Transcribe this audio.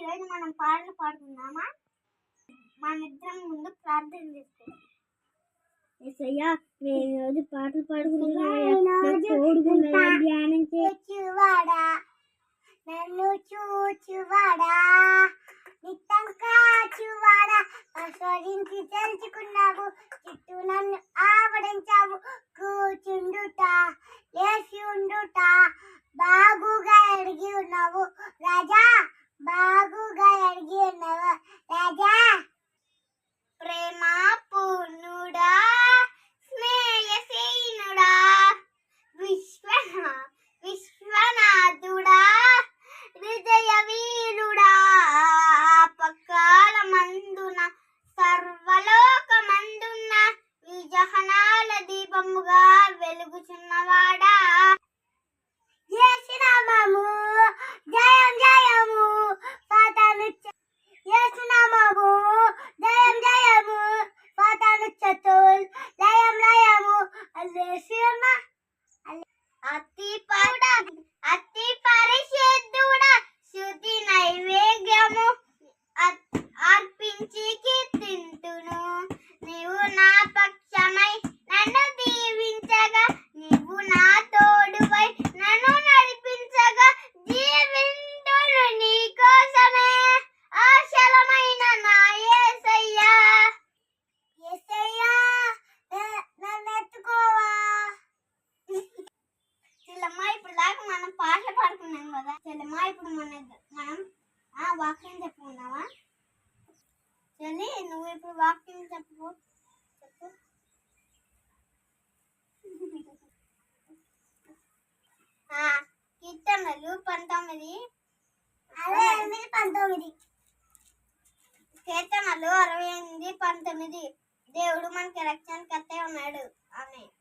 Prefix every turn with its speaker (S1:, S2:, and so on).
S1: ఈరోజు మనం పాటలు పాడుకుందామా? మన ఇద్దరం ముందు ప్రార్థన చేసుకుందాం. యేసయ్యా, నేను ఈరోజు పాటలు పాడుకుంటున్నా. ధ్యానం చేయువాడా, నన్ను చూచువాడా, నిత్యం కాచువాడా, ఆస్వాదించి తెలుసుకున్నావు, చుట్టూ నన్ను ఆవరించావు. కూర్చుండుట లేచి ఉండుట బాగుగా ఎరిగి ఉన్నావు రాజా, బాగుగా ఎరిగి ఉన్నావు రాజా. ప్రేమ పూర్ణుడా, స్నేహశీనుడా, విశ్వనాథుడా, హృదయ వీరుడా, పక్కాల మందున సర్వలోకమందున్న విజహనాల దీపముగా వెలుగుచున్నవాడా. యేసునామము జయం జయము, సాతాను యేసునామము జయం జయము, సాతాను చతుల్ లయం లయము. హల్లెలూయా. అతి పరిశుద్ధుడా, శుద్ధి నైవేద్యము అర్పించి కీర్తింతును. నీవు నా పక్షమై నన్ను దీవించగా, నీవు నా తోడువై నన్ను నడిపించగా, జీవింతును నీ కోసమే ఆశలమైన నా యేసయ్యా. యేసయ్యా, నన్ను ఎత్తుకోవా. చెల్లమ్మా, ఇప్పుడు దాకా మనం పాటలు పాడుకున్నాం కదా చెల్లమ్మా, ఇప్పుడు మనం వాక్యం చెప్పుకుందామా? చెల్లి, నువ్వు ఇప్పుడు వాక్యం చెప్పు. కీర్తనలు 19, కీర్తనలు 68, 19. దేవుడు మనకి రక్షణ కర్త ఉన్నాడు. ఆమేన్.